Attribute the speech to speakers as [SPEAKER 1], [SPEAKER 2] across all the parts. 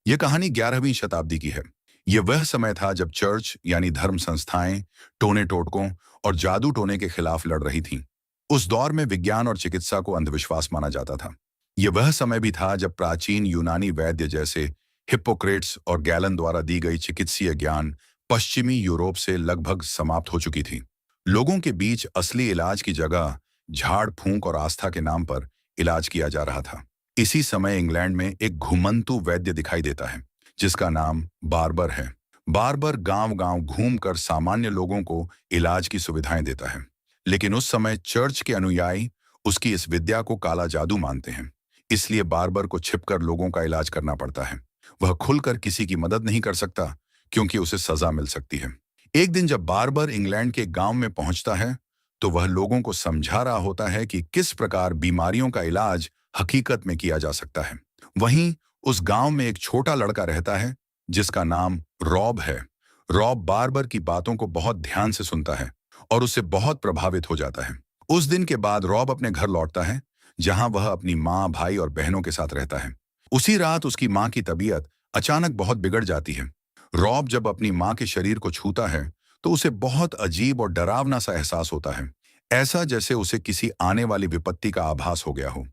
[SPEAKER 1] यह कहानी 11वीं शताब्दी की है। यह वह समय था जब चर्च यानी धर्म संस्थाएं टोने टोटकों और जादू टोने के खिलाफ लड़ रही थीं। उस दौर में विज्ञान और चिकित्सा को अंधविश्वास माना जाता था। यह वह समय भी था जब प्राचीन यूनानी वैद्य जैसे हिप्पोक्रेट्स और गैलन द्वारा दी गई चिकित्सीय ज्ञान पश्चिमी यूरोप से लगभग समाप्त हो चुकी थी। लोगों के बीच असली इलाज की जगह झाड़ फूंक और आस्था के नाम पर इलाज किया जा रहा था। इसी समय इंग्लैंड में एक घुमंतु वैद्य दिखाई देता है जिसका नाम बार्बर है। बार्बर गांव-गांव घूमकर सामान्य लोगों को इलाज की सुविधाएं देता है। लेकिन उस समय चर्च के अनुयायी उसकी इस विद्या को काला जादू मानते हैं। इसलिए बार्बर को छिपकर लोगों का इलाज करना पड़ता है। वह खुलकर किसी की मदद नहीं कर सकता क्योंकि उसे सजा मिल सकती है। एक दिन जब बार्बर इंग्लैंड के गांव में पहुंचता है तो वह लोगों को समझा रहा होता है कि किस प्रकार बीमारियों का इलाज हकीकत में किया जा सकता है। वहीं उस गांव में एक छोटा लड़का रहता है जिसका नाम रॉब है। रॉब बार्बर की बातों को बहुत ध्यान से सुनता है और उससे बहुत प्रभावित हो जाता है। उस दिन के बाद रॉब अपने घर लौटता है जहां वह अपनी माँ, भाई और बहनों के साथ रहता है। उसी रात उसकी माँ की तबीयत अचानक बहुत बिगड़ जाती है। रॉब जब अपनी माँ के शरीर को छूता है तो उसे बहुत अजीब और डरावना सा एहसास होता है, ऐसा जैसे उसे किसी आने वाली विपत्ति का आभास हो गया हो।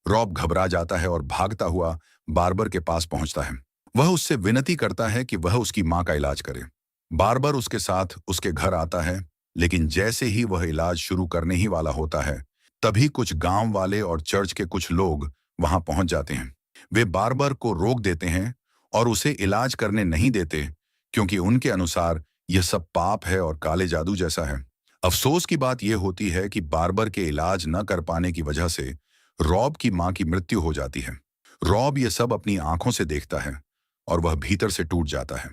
[SPEAKER 1] रॉब घबरा जाता है और भागता हुआ बार्बर के पास पहुंचता है। वह उससे विनती करता है कि वह उसकी मां का इलाज करे। बार्बर उसके साथ उसके घर आता है, लेकिन जैसे ही वह इलाज शुरू करने ही वाला होता है तभी कुछ गांव वाले और चर्च के कुछ लोग वहां पहुंच जाते हैं। वे बार्बर को रोक देते हैं और उसे इलाज करने नहीं देते क्योंकि उनके अनुसार यह सब पाप है और काले जादू जैसा है। अफसोस की बात यह होती है कि बार्बर के इलाज न कर पाने की वजह से रॉब की मां की मृत्यु हो जाती है। रॉब यह सब अपनी आंखों से देखता है और वह भीतर से टूट जाता है।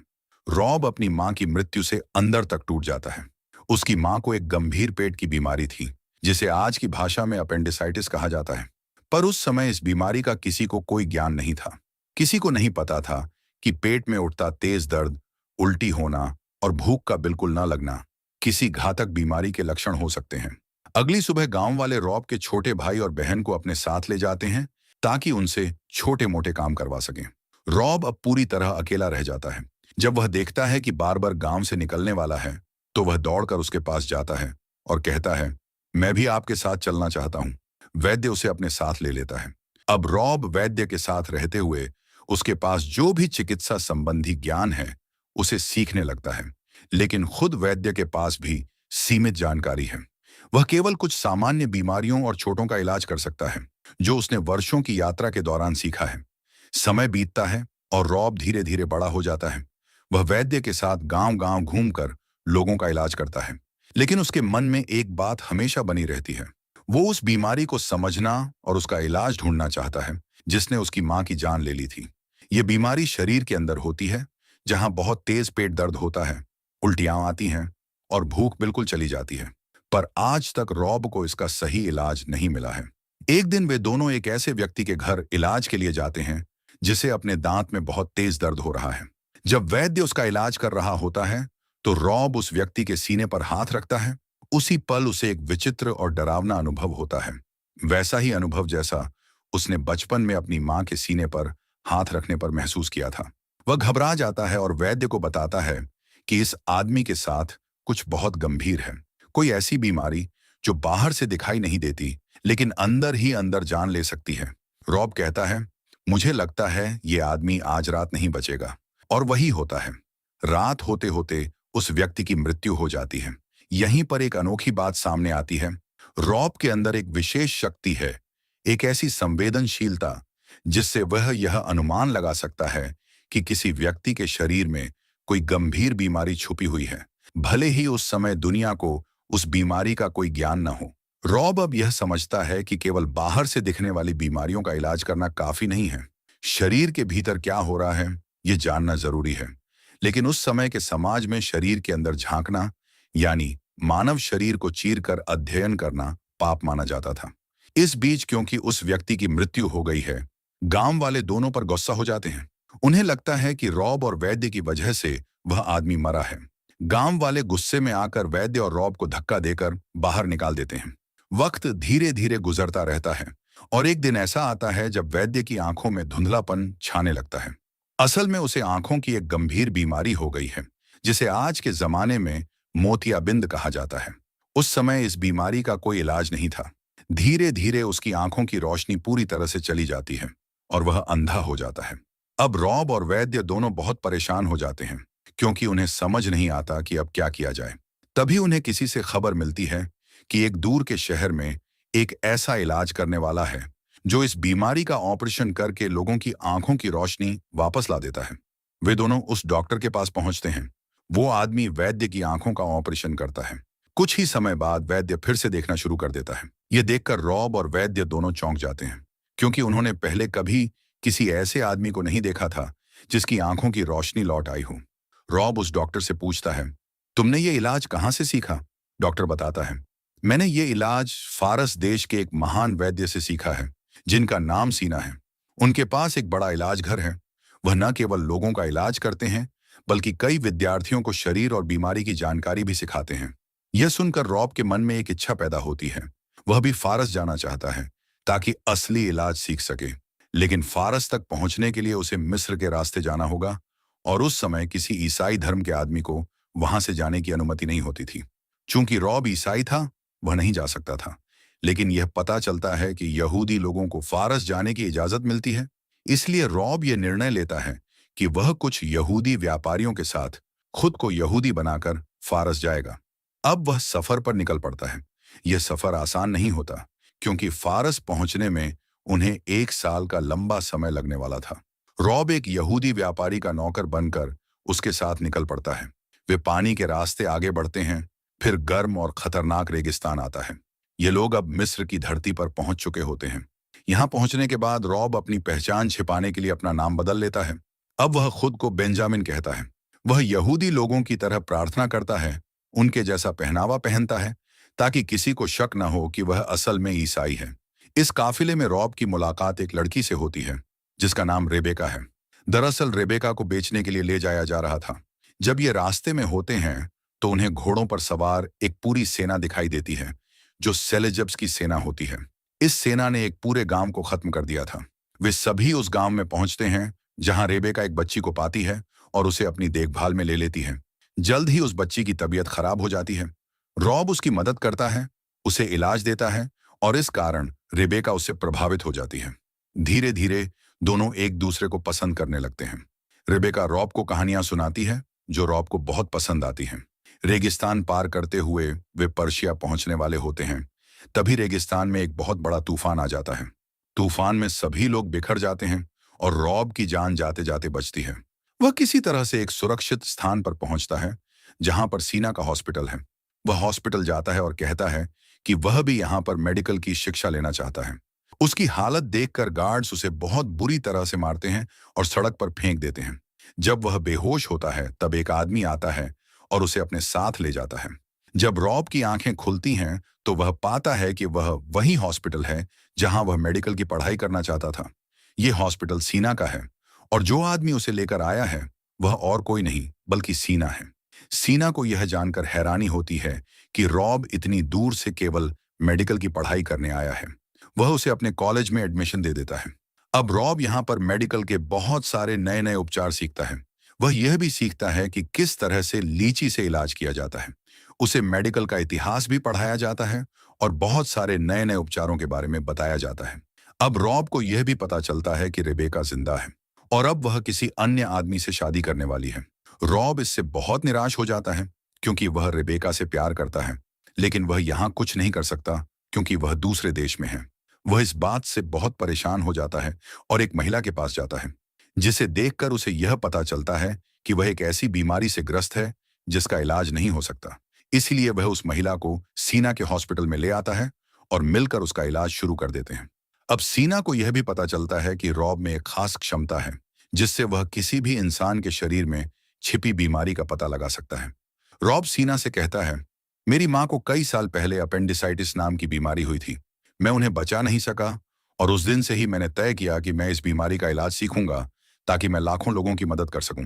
[SPEAKER 1] रॉब अपनी मां की मृत्यु से अंदर तक टूट जाता है। उसकी मां को एक गंभीर पेट की बीमारी थी जिसे आज की भाषा में अपेंडिसाइटिस कहा जाता है। पर उस समय इस बीमारी का किसी को कोई ज्ञान नहीं था। किसी को नहीं पता था कि पेट में उठता तेज दर्द, उल्टी होना और भूख का बिल्कुल न लगना किसी घातक बीमारी के लक्षण हो सकते हैं। अगली सुबह गांव वाले रॉब के छोटे भाई और बहन को अपने साथ ले जाते हैं ताकि उनसे छोटे मोटे काम करवा सकें। रॉब अब पूरी तरह अकेला रह जाता है। जब वह देखता है कि बार्बर गांव से निकलने वाला है तो वह दौड़कर उसके पास जाता है और कहता है, मैं भी आपके साथ चलना चाहता हूं। वैद्य उसे अपने साथ ले लेता है। अब रॉब वैद्य के साथ रहते हुए उसके पास जो भी चिकित्सा संबंधी ज्ञान है उसे सीखने लगता है। लेकिन खुद वैद्य के पास भी सीमित जानकारी है। वह केवल कुछ सामान्य बीमारियों और चोटों का इलाज कर सकता है जो उसने वर्षों की यात्रा के दौरान सीखा है। समय बीतता है और रॉब धीरे धीरे बड़ा हो जाता है। वह वैद्य के साथ गांव-गांव घूमकर लोगों का इलाज करता है। लेकिन उसके मन में एक बात हमेशा बनी रहती है। वो उस बीमारी को समझना और उसका इलाज ढूंढना चाहता है जिसने उसकी मां की जान ले ली थी। ये बीमारी शरीर के अंदर होती है जहां बहुत तेज पेट दर्द होता है, उल्टियां आती हैं और भूख बिल्कुल चली जाती है। पर आज तक रॉब को इसका सही इलाज नहीं मिला है। एक दिन वे दोनों एक ऐसे व्यक्ति के घर इलाज के लिए जाते हैं जिसे अपने दांत में बहुत तेज दर्द हो रहा है। जब वैद्य उसका इलाज कर रहा होता है तो रॉब उस व्यक्ति के सीने पर हाथ रखता है। उसी पल उसे एक विचित्र और डरावना अनुभव होता है, वैसा ही अनुभव जैसा उसने बचपन में अपनी मां के सीने पर हाथ रखने पर महसूस किया था। वह घबरा जाता है और वैद्य को बताता है कि इस आदमी के साथ कुछ बहुत गंभीर है, कोई ऐसी बीमारी जो बाहर से दिखाई नहीं देती लेकिन अंदर ही अंदर जान ले सकती है। रॉब कहता है, मुझे लगता है ये आदमी आज रात नहीं बचेगा। और वही होता है। रात होते होते उस व्यक्ति की मृत्यु हो जाती है। यहीं पर एक अनोखी बात सामने आती है। रॉब के अंदर एक विशेष शक्ति है, एक ऐसी संवेदनशीलता जिससे वह यह अनुमान लगा सकता है कि किसी व्यक्ति के शरीर में कोई गंभीर बीमारी छुपी हुई है, भले ही उस समय दुनिया को उस बीमारी का कोई ज्ञान न हो। रॉब अब यह समझता है कि केवल बाहर से दिखने वाली बीमारियों का इलाज करना काफी नहीं है। शरीर के भीतर क्या हो रहा है ये जानना जरूरी है। लेकिन उस समय के समाज में शरीर के अंदर झांकना यानी मानव शरीर को चीरकर अध्ययन करना पाप माना जाता था। इस बीच क्योंकि उस व्यक्ति की मृत्यु हो गई है, गांव वाले दोनों पर गुस्सा हो जाते हैं। उन्हें लगता है कि रॉब और वैद्य की वजह से वह आदमी मरा है। गांव वाले गुस्से में आकर वैद्य और रॉब को धक्का देकर बाहर निकाल देते हैं। वक्त धीरे धीरे गुजरता रहता है और एक दिन ऐसा आता है जब वैद्य की आंखों में धुंधलापन छाने लगता है। असल में उसे आंखों की एक गंभीर बीमारी हो गई है, जिसे आज के जमाने में मोतियाबिंद कहा जाता है। उस समय इस बीमारी का कोई इलाज नहीं था। धीरे धीरे उसकी आंखों की रोशनी पूरी तरह से चली जाती है और वह अंधा हो जाता है। अब रॉब और वैद्य दोनों बहुत परेशान हो जाते हैं, क्योंकि उन्हें समझ नहीं आता कि अब क्या किया जाए। तभी उन्हें किसी से खबर मिलती है कि एक दूर के शहर में एक ऐसा इलाज करने वाला है जो इस बीमारी का ऑपरेशन करके लोगों की आंखों की रोशनी वापस ला देता है। वे दोनों उस डॉक्टर के पास पहुंचते हैं। वो आदमी वैद्य की आंखों का ऑपरेशन करता है। कुछ ही समय बाद वैद्य फिर से देखना शुरू कर देता है। ये देखकर रॉब और वैद्य दोनों चौंक जाते हैं, क्योंकि उन्होंने पहले कभी किसी ऐसे आदमी को नहीं देखा था जिसकी आंखों की रोशनी लौट आई हो। रॉब उस डॉक्टर से पूछता है, तुमने ये इलाज कहाँ से सीखा? डॉक्टर बताता है, मैंने ये इलाज फारस देश के एक महान वैद्य से सीखा है, जिनका नाम सीना है। उनके पास एक बड़ा इलाज घर है। वह न केवल लोगों का इलाज करते हैं, बल्कि कई विद्यार्थियों को शरीर और बीमारी की जानकारी भी सिखाते हैं। यह सुनकर रॉब के मन में एक इच्छा पैदा होती है। वह भी फारस जाना चाहता है, ताकि असली इलाज सीख सके। लेकिन फारस तक पहुंचने के लिए उसे मिस्र के रास्ते जाना होगा, और उस समय किसी ईसाई धर्म के आदमी को वहां से जाने की अनुमति नहीं होती थी। चूंकि रॉब ईसाई था, वह नहीं जा सकता था। लेकिन यह पता चलता है कि यहूदी लोगों को फारस जाने की इजाजत मिलती है। इसलिए रॉब यह निर्णय लेता है कि वह कुछ यहूदी व्यापारियों के साथ खुद को यहूदी बनाकर फारस जाएगा। अब वह सफर पर निकल पड़ता है। यह सफर आसान नहीं होता, क्योंकि फारस पहुंचने में उन्हें 1 साल का लंबा समय लगने वाला था। रॉब एक यहूदी व्यापारी का नौकर बनकर उसके साथ निकल पड़ता है। वे पानी के रास्ते आगे बढ़ते हैं। फिर गर्म और खतरनाक रेगिस्तान आता है। ये लोग अब मिस्र की धरती पर पहुंच चुके होते हैं। यहाँ पहुंचने के बाद रॉब अपनी पहचान छिपाने के लिए अपना नाम बदल लेता है। अब वह खुद को बेंजामिन कहता है। वह यहूदी लोगों की तरह प्रार्थना करता है, उनके जैसा पहनावा पहनता है, ताकि किसी को शक न हो कि वह असल में ईसाई है। इस काफिले में रॉब की मुलाकात एक लड़की से होती है, जिसका नाम रेबेका है। दरअसल रेबेका को बेचने के लिए ले जाया जा रहा था। जब ये रास्ते में होते हैं, तो उन्हें घोड़ों पर सवार एक पूरी सेना दिखाई देती है, जो सेलेजब्स की सेना होती है। इस सेना ने एक पूरे गांव को खत्म कर दिया था। वे सभी उस गांव में पहुंचते हैं, जहां रेबेका एक बच्ची को पाती है और उसे अपनी देखभाल में ले लेती है। जल्द ही उस बच्ची की तबीयत खराब हो जाती है। रॉब उसकी मदद करता है, उसे इलाज देता है, और इस कारण रेबेका उससे प्रभावित हो जाती है। धीरे धीरे दोनों एक दूसरे को पसंद करने लगते हैं। रेबेका रॉब को कहानियां सुनाती है, जो रॉब को बहुत पसंद आती हैं। रेगिस्तान पार करते हुए वे पर्शिया पहुंचने वाले होते हैं। तभी रेगिस्तान में एक बहुत बड़ा तूफान आ जाता है। तूफान में सभी लोग बिखर जाते हैं और रॉब की जान जाते जाते बचती है। वह किसी तरह से एक सुरक्षित स्थान पर पहुंचता है, जहां पर सीना का हॉस्पिटल है। वह हॉस्पिटल जाता है और कहता है कि वह भी यहां पर मेडिकल की शिक्षा लेना चाहता है। उसकी हालत देखकर गार्ड्स उसे बहुत बुरी तरह से मारते हैं और सड़क पर फेंक देते हैं। जब वह बेहोश होता है, तब एक आदमी आता है और उसे अपने साथ ले जाता है। जब रॉब की आंखें खुलती हैं, तो वह पाता है कि वह वही हॉस्पिटल है जहां वह मेडिकल की पढ़ाई करना चाहता था। यह हॉस्पिटल सीना का है, और जो आदमी उसे लेकर आया है वह और कोई नहीं बल्कि सीना है। सीना को यह जानकर हैरानी होती है कि रॉब इतनी दूर से केवल मेडिकल की पढ़ाई करने आया है। वह उसे अपने कॉलेज में एडमिशन दे देता है। अब रॉब यहाँ पर मेडिकल के बहुत सारे नए नए उपचार सीखता है। वह यह भी सीखता है कि किस तरह से लीची से इलाज किया जाता है। उसे मेडिकल का इतिहास भी पढ़ाया जाता है और बहुत सारे नए नए उपचारों के बारे में बताया जाता है। अब रॉब को यह भी पता चलता है कि रेबेका जिंदा है और अब वह किसी अन्य आदमी से शादी करने वाली है। रॉब इससे बहुत निराश हो जाता है, क्योंकि वह रेबेका से प्यार करता है, लेकिन वह यहाँ कुछ नहीं कर सकता क्योंकि वह दूसरे देश में है। वह इस बात से बहुत परेशान हो जाता है और एक महिला के पास जाता है, जिसे देखकर उसे यह पता चलता है कि वह एक ऐसी बीमारी से ग्रस्त है जिसका इलाज नहीं हो सकता। इसलिए वह उस महिला को सीना के हॉस्पिटल में ले आता है और मिलकर उसका इलाज शुरू कर देते हैं। अब सीना को यह भी पता चलता है कि रॉब में एक खास क्षमता है, जिससे वह किसी भी इंसान के शरीर में छिपी बीमारी का पता लगा सकता है। रॉब सीना से कहता है, मेरी माँ को कई साल पहले अपेंडिसाइटिस नाम की बीमारी हुई थी। मैं उन्हें बचा नहीं सका, और उस दिन से ही मैंने तय किया कि मैं इस बीमारी का इलाज सीखूंगा, ताकि मैं लाखों लोगों की मदद कर सकूं।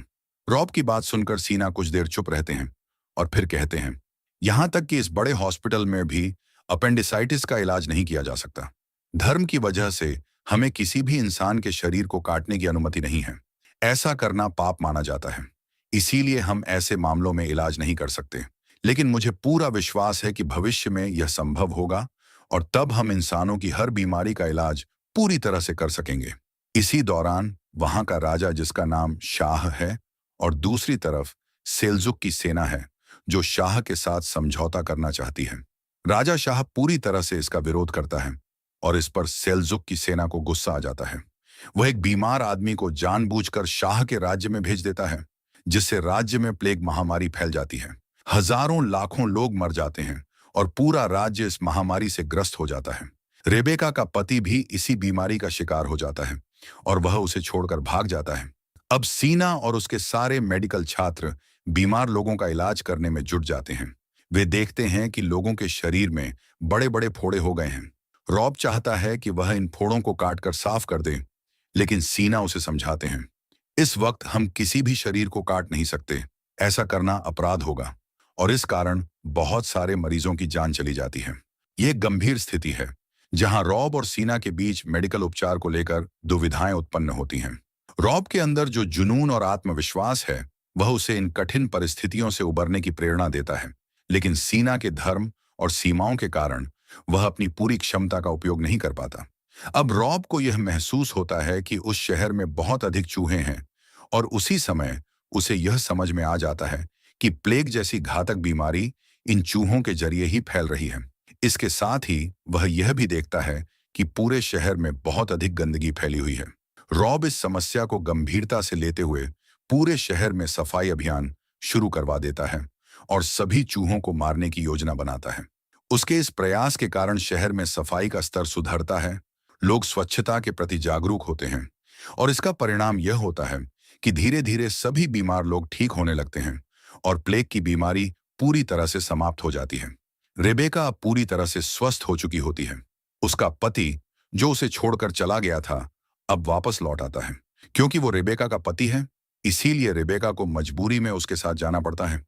[SPEAKER 1] रॉब की बात सुनकर सीना कुछ देर चुप रहते हैं और फिर कहते हैं, यहां तक कि इस बड़े हॉस्पिटल में भी अपेंडिसाइटिस का इलाज नहीं किया जा सकता। धर्म की वजह से हमें किसी भी इंसान के शरीर को काटने की अनुमति नहीं है। ऐसा करना पाप माना जाता है। इसीलिए हम ऐसे मामलों में इलाज नहीं कर सकते। लेकिन मुझे पूरा विश्वास है कि भविष्य में यह संभव होगा और तब हम इंसानों की हर बीमारी का इलाज पूरी तरह से कर सकेंगे। इसी दौरान वहां का राजा, जिसका नाम शाह है, और दूसरी तरफ सेल्जुक की सेना है जो शाह के साथ समझौता करना चाहती है। राजा शाह पूरी तरह से इसका विरोध करता है और इस पर सेल्जुक की सेना को गुस्सा आ जाता है। वह एक बीमार आदमी को जानबूझकर शाह के राज्य में भेज देता है, जिससे राज्य में प्लेग महामारी फैल जाती है। हजारों लाखों लोग मर जाते हैं और पूरा राज्य इस महामारी से ग्रस्त हो जाता है। रेबेका का पति भी इसी बीमारी का शिकार हो जाता है और वह उसे छोड़कर भाग जाता है। अब सीना और उसके सारे मेडिकल छात्र बीमार लोगों का इलाज करने में जुट जाते हैं। वे देखते हैं कि लोगों के शरीर में बड़े बड़े फोड़े हो गए हैं। रॉब चाहता है कि वह इन फोड़ों को काटकर साफ कर दे, लेकिन सीना उसे समझाते हैं, इस वक्त हम किसी भी शरीर को काट नहीं सकते, ऐसा करना अपराध होगा और इस कारण बहुत सारे मरीजों की जान चली जाती है। ये एक गंभीर स्थिति है जहां रॉब और सीना के बीच मेडिकल उपचार को लेकर दुविधाएं उत्पन्न होती हैं। रॉब के अंदर जो जुनून और आत्मविश्वास है, वह उसे इन कठिन परिस्थितियों से उबरने की प्रेरणा देता है, लेकिन सीना के धर्म और सीमाओं के कारण वह अपनी पूरी क्षमता का उपयोग नहीं कर पाता। अब रॉब को यह महसूस होता है कि उस शहर में बहुत अधिक चूहे हैं और उसी समय उसे यह समझ में आ जाता है कि प्लेग जैसी घातक बीमारी इन चूहों के जरिए ही फैल रही है। इसके साथ ही वह यह भी देखता है कि पूरे शहर में बहुत अधिक गंदगी फैली हुई है। रॉब इस समस्या को गंभीरता से लेते हुए पूरे शहर में सफाई अभियान शुरू करवा देता है और सभी चूहों को मारने की योजना बनाता है। उसके इस प्रयास के कारण शहर में सफाई का स्तर सुधरता है, लोग स्वच्छता के प्रति जागरूक होते हैं और इसका परिणाम यह होता है कि धीरे धीरे सभी बीमार लोग ठीक होने लगते हैं और प्लेग की बीमारी पूरी तरह से समाप्त हो जाती है। रेबेका अब पूरी तरह से स्वस्थ हो चुकी होती है। उसका पति, जो उसे छोड़कर चला गया था, अब वापस लौट आता है। क्योंकि वो रेबेका का पति है, इसीलिए रेबेका को मजबूरी में उसके साथ जाना पड़ता है।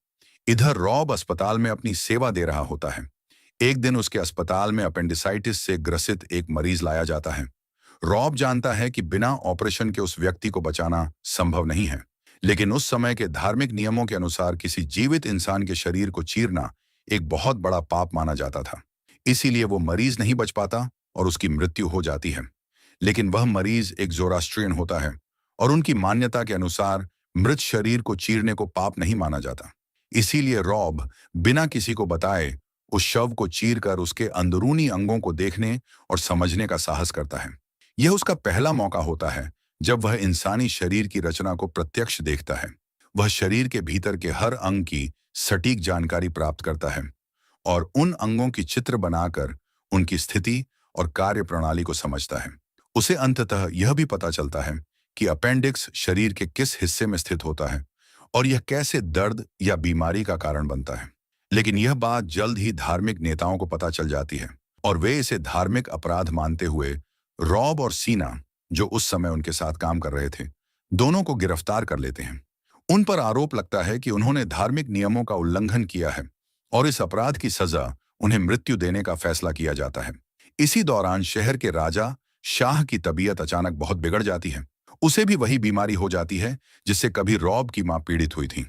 [SPEAKER 1] इधर रॉब अस्पताल में अपनी सेवा दे रहा होता है। एक दिन उसके अस्पताल में अपेंडिसाइटिस से ग्रसित एक मरीज लाया जाता है। रॉब जानता है कि बिना ऑपरेशन के उस व्यक्ति को बचाना संभव नहीं है, लेकिन उस समय के धार्मिक नियमों के अनुसार किसी जीवित इंसान के शरीर को चीरना एक बहुत बड़ा पाप माना जाता था। इसीलिए वो मरीज नहीं बच पाता और उसकी मृत्यु हो जाती है। लेकिन वह मरीज एक ज़ोरास्ट्रियन होता है और उनकी मान्यता के अनुसार मृत शरीर को चीरने को पाप नहीं माना जाता। इसीलिए रॉब बिना किसी को बताए उस शव को चीरकर उसके अंदरूनी अंगों को देखने और समझने का साहस करता है। यह उसका पहला मौका होता है जब वह इंसानी शरीर की रचना को प्रत्यक्ष देखता है। वह शरीर के भीतर के हर अंग की सटीक जानकारी प्राप्त करता है और उन अंगों की चित्र बनाकर उनकी स्थिति और कार्य प्रणाली को समझता है। उसे अंततः यह भी पता चलता है कि अपेंडिक्स शरीर के किस हिस्से में स्थित होता है और यह कैसे दर्द या बीमारी का कारण बनता है। लेकिन यह बात जल्द ही धार्मिक नेताओं को पता चल जाती है और वे इसे धार्मिक अपराध मानते हुए रॉब और सीना, जो उस समय उनके साथ काम कर रहे थे, दोनों को गिरफ्तार कर लेते हैं। उन पर आरोप लगता है कि उन्होंने धार्मिक नियमों का उल्लंघन किया है और इस अपराध की सजा उन्हें मृत्यु देने का फैसला किया जाता है। इसी दौरान शहर के राजा शाह की तबीयत अचानक बहुत बिगड़ जाती है। उसे भी वही बीमारी हो जाती है जिससे कभी रॉब की मां पीड़ित हुई थी।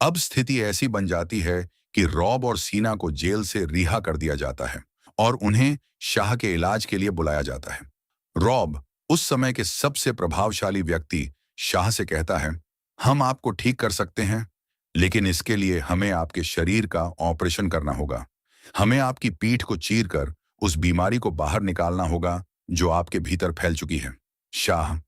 [SPEAKER 1] अब स्थिति ऐसी बन जाती है कि रॉब और सीना को जेल से रिहा कर दिया जाता है और उन्हें शाह के इलाज के लिए बुलाया जाता है। रॉब, उस समय के सबसे प्रभावशाली व्यक्ति, शाह से कहता है, हम आपको ठीक कर सकते हैं, लेकिन इसके लिए हमें आपके शरीर का ऑपरेशन करना होगा। हमें आपकी पीठ को चीरकर उस बीमारी को बाहर निकालना होगा जो आपके भीतर फैल चुकी है। शाह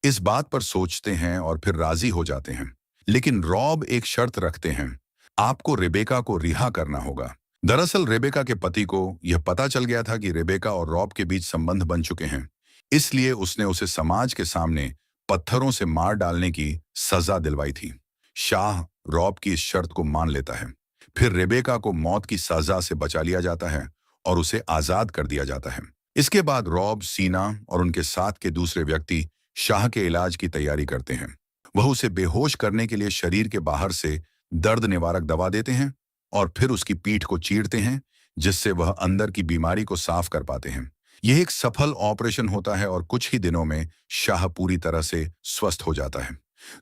[SPEAKER 1] इस बात पर सोचते हैं और फिर राजी हो जाते हैं, लेकिन रॉब एक शर्त रखते हैं, आपको रेबेका को रिहा करना होगा। दरअसल रेबेका के पति को यह पता चल गया था कि रेबेका और रॉब के बीच संबंध बन चुके हैं, इसलिए उसने उसे समाज के सामने पत्थरों से मार डालने की सजा दिलवाई थी। शाह रॉब की इस शर्त को मान लेता है। फिर रेबेका को मौत की सजा से बचा लिया जाता है और उसे आजाद कर दिया जाता है। इसके बाद रॉब, सीना और उनके साथ के दूसरे व्यक्ति शाह के इलाज की तैयारी करते हैं। वह उसे बेहोश करने के लिए शरीर के बाहर से दर्द निवारक दवा देते हैं और फिर उसकी पीठ को चीरते हैं, जिससे वह अंदर की बीमारी को साफ कर पाते हैं। यह एक सफल ऑपरेशन होता है और कुछ ही दिनों में शाह पूरी तरह से स्वस्थ हो जाता है।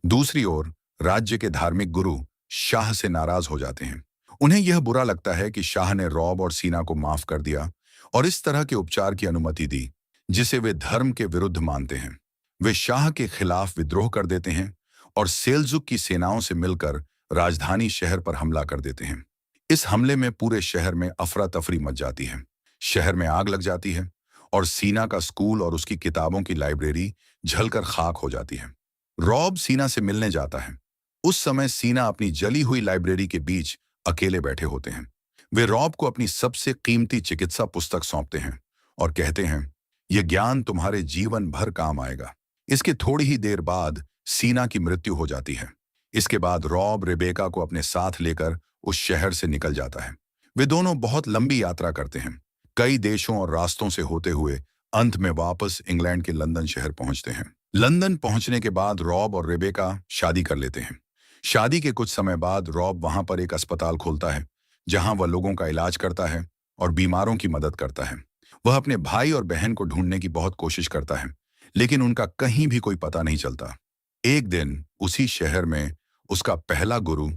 [SPEAKER 1] दूसरी ओर राज्य के धार्मिक गुरु शाह से नाराज हो जाते हैं। उन्हें यह बुरा लगता है कि शाह ने रॉब और सीना को माफ कर दिया और इस तरह के उपचार की अनुमति दी जिसे वे धर्म के विरुद्ध मानते हैं। वे शाह के खिलाफ विद्रोह कर देते हैं और सेल्जुक की सेनाओं से मिलकर राजधानी शहर पर हमला कर देते हैं। इस हमले में पूरे शहर में अफरा तफरी मच जाती है। शहर में आग लग जाती है और सीना का स्कूल और उसकी किताबों की लाइब्रेरी जलकर खाक हो जाती है। रॉब सीना से मिलने जाता है। उस समय सीना अपनी जली हुई लाइब्रेरी के बीच अकेले बैठे होते हैं। वे रॉब को अपनी सबसे कीमती चिकित्सा पुस्तक सौंपते हैं और कहते हैं, यह ज्ञान तुम्हारे जीवन भर काम आएगा। इसके थोड़ी ही देर बाद सीना की मृत्यु हो जाती है। इसके बाद रॉब रेबेका को अपने साथ लेकर उस शहर से निकल जाता है। वे दोनों बहुत लंबी यात्रा करते हैं, कई देशों और रास्तों से होते हुए अंत में वापस इंग्लैंड के लंदन शहर पहुंचते हैं। लंदन पहुंचने के बाद रॉब और रेबेका शादी कर लेते हैं। शादी के कुछ समय बाद रॉब वहां पर एक अस्पताल खोलता है जहां वह लोगों का इलाज करता है और बीमारों की मदद करता है। वह अपने भाई और बहन को ढूंढने की बहुत कोशिश करता है, लेकिन उनका कहीं भी कोई पता नहीं चलता। एक दिन उसी शहर में उसका पहला गुरु,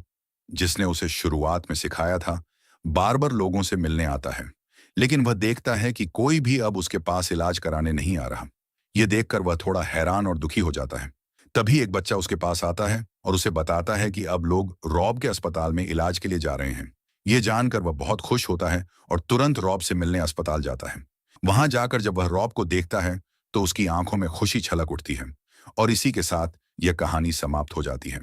[SPEAKER 1] जिसने उसे शुरुआत में सिखाया था, बार बार लोगों से मिलने आता है, लेकिन वह देखता है कि कोई भी अब उसके पास इलाज कराने नहीं आ रहा। यह देखकर वह थोड़ा हैरान और दुखी हो जाता है। तभी एक बच्चा उसके पास आता है और उसे बताता है कि अब लोग रॉब के अस्पताल में इलाज के लिए जा रहे हैं। यह जानकर वह बहुत खुश होता है और तुरंत रॉब से मिलने अस्पताल जाता है। वहां जाकर जब वह रॉब को देखता है तो उसकी आंखों में खुशी छलक उठती है और इसी के साथ यह कहानी समाप्त हो जाती है।